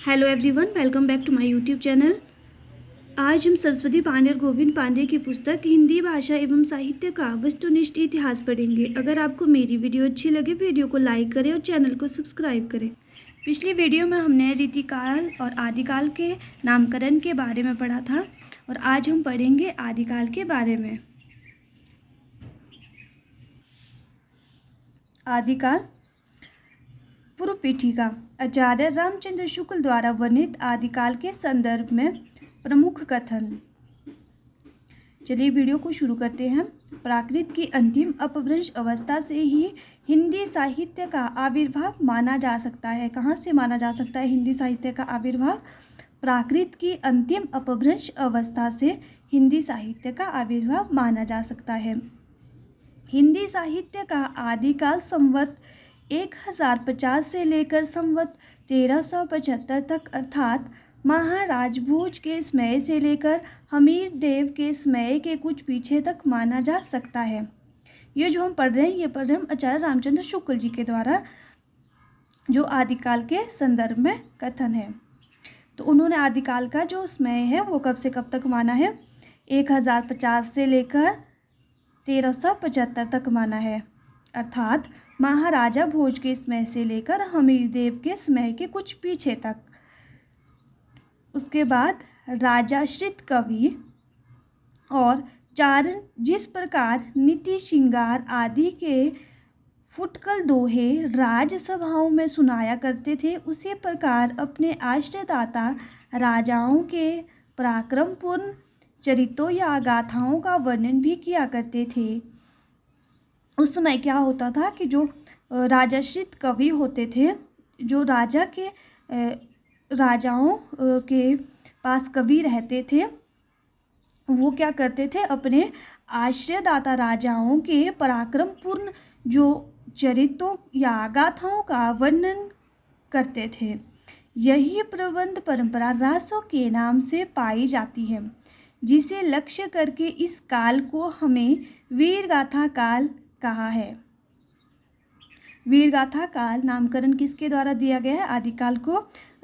Hello everyone, welcome back to my YouTube channel. आज हम सरस्वती पांडे और गोविंद पांडे की पुस्तक हिंदी भाषा एवं साहित्य का वस्तुनिष्ठ इतिहास पढ़ेंगे। अगर आपको मेरी वीडियो अच्छी लगे, वीडियो को लाइक करें और चैनल को सब्सक्राइब करें। पिछली वीडियो में हमने रीतिकाल और आदिकाल के नामकरण के बारे में पढ़ा था और आज हम पढ़ेंगे आदिकाल के बारे में। आदिकाल पूर्व पीठिका। आचार्य रामचंद्र शुक्ल द्वारा वर्णित आदिकाल के संदर्भ में प्रमुख कथन। चलिए वीडियो को शुरू करते हैं। प्राकृत की अंतिम अपभ्रंश अवस्था से ही हिंदी साहित्य का आविर्भाव माना जा सकता है। कहाँ से माना जा सकता है हिंदी साहित्य का आविर्भाव? प्राकृत की अंतिम अपभ्रंश अवस्था से हिंदी साहित्य का आविर्भाव माना जा सकता है। हिंदी साहित्य का आदिकाल संवत 1050 से लेकर संवत 1375 तक अर्थात महाराज भोज के समय से लेकर हमीर देव के समय के कुछ पीछे तक माना जा सकता है। ये जो हम पढ़ रहे हैं, ये पढ़ रहे हैं आचार्य रामचंद्र शुक्ल जी के द्वारा, जो आदिकाल के संदर्भ में कथन है। तो उन्होंने आदिकाल का जो समय है वो कब से कब तक माना है? 1050 से लेकर 1375 तक माना है, अर्थात महाराजा भोज के समय से लेकर हमीर देव के समय के कुछ पीछे तक। उसके बाद राजाश्रित कवि और चारण जिस प्रकार नीति श्रृंगार आदि के फुटकल दोहे राजसभाओं में सुनाया करते थे, उसी प्रकार अपने आश्रयदाता राजाओं के पराक्रमपूर्ण चरित्रों या गाथाओं का वर्णन भी किया करते थे। उस समय क्या होता था कि जो राजाश्रित कवि होते थे, जो राजाओं के पास कवि रहते थे, वो क्या करते थे? अपने आश्रयदाता राजाओं के पराक्रमपूर्ण जो चरित्रों या गाथाओं का वर्णन करते थे। यही प्रबंध परंपरा रासों के नाम से पाई जाती है, जिसे लक्ष्य करके इस काल को हमें वीरगाथा काल कहा है। वीरगाथा काल नामकरण किसके द्वारा दिया गया है? आदिकाल को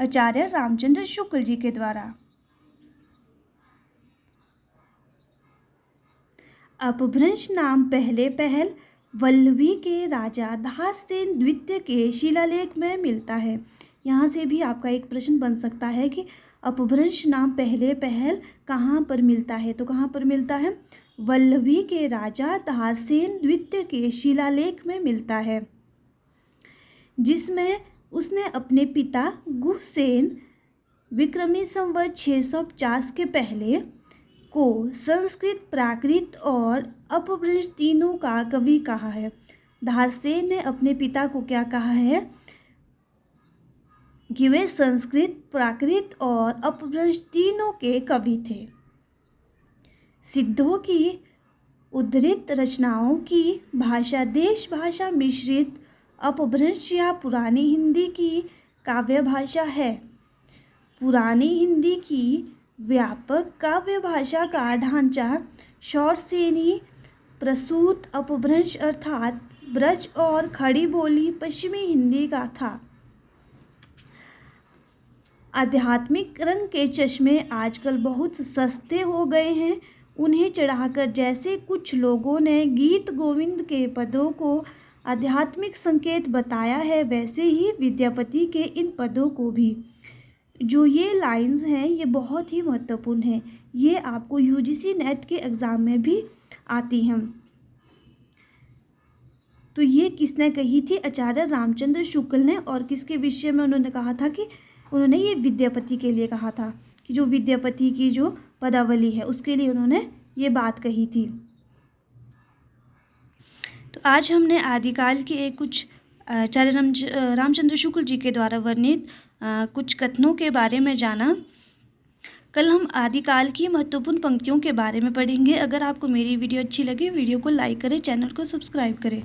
आचार्य रामचंद्र शुक्ल जी के द्वारा। अपभ्रंश नाम पहले पहल वल्लभी के राजा धारसेन द्वितीय के शिलालेख में मिलता है। यहाँ से भी आपका एक प्रश्न बन सकता है कि अपभ्रंश नाम पहले पहल कहाँ पर मिलता है? तो कहाँ पर मिलता है? वल्लभी के राजा धारसेन द्वितीय के शिलालेख में मिलता है, जिसमें उसने अपने पिता गुहसेन विक्रमी संवत 650 के पहले को संस्कृत, प्राकृत और अपभ्रंश तीनों का कवि कहा है। धारसेन ने अपने पिता को क्या कहा है? कि वे संस्कृत, प्राकृत और अपभ्रंश तीनों के कवि थे। सिद्धों की उद्धृत रचनाओं की भाषा देश भाषा मिश्रित अपभ्रंश या पुरानी हिंदी की काव्य भाषा है। पुरानी हिंदी की व्यापक काव्य भाषा का ढांचा शौरसेनी प्रसूत अपभ्रंश अर्थात ब्रज और खड़ी बोली पश्चिमी हिंदी का था। आध्यात्मिक रंग के चश्मे आजकल बहुत सस्ते हो गए हैं। उन्हें चढ़ाकर जैसे कुछ लोगों ने गीत गोविंद के पदों को आध्यात्मिक संकेत बताया है, वैसे ही विद्यापति के इन पदों को भी। जो ये लाइंस हैं ये बहुत ही महत्वपूर्ण हैं। ये आपको यूजीसी नेट के एग्ज़ाम में भी आती हैं। तो ये किसने कही थी? आचार्य रामचंद्र शुक्ल ने। और किसके विषय में उन्होंने कहा था? कि उन्होंने ये विद्यापति के लिए कहा था, कि जो विद्यापति की जो पदावली है उसके लिए उन्होंने ये बात कही थी। तो आज हमने आदिकाल के कुछ आचार्य रामचंद्र शुक्ल जी के द्वारा वर्णित कुछ कथनों के बारे में जाना। कल हम आदिकाल की महत्वपूर्ण पंक्तियों के बारे में पढ़ेंगे। अगर आपको मेरी वीडियो अच्छी लगे, वीडियो को लाइक करें, चैनल को सब्सक्राइब करें।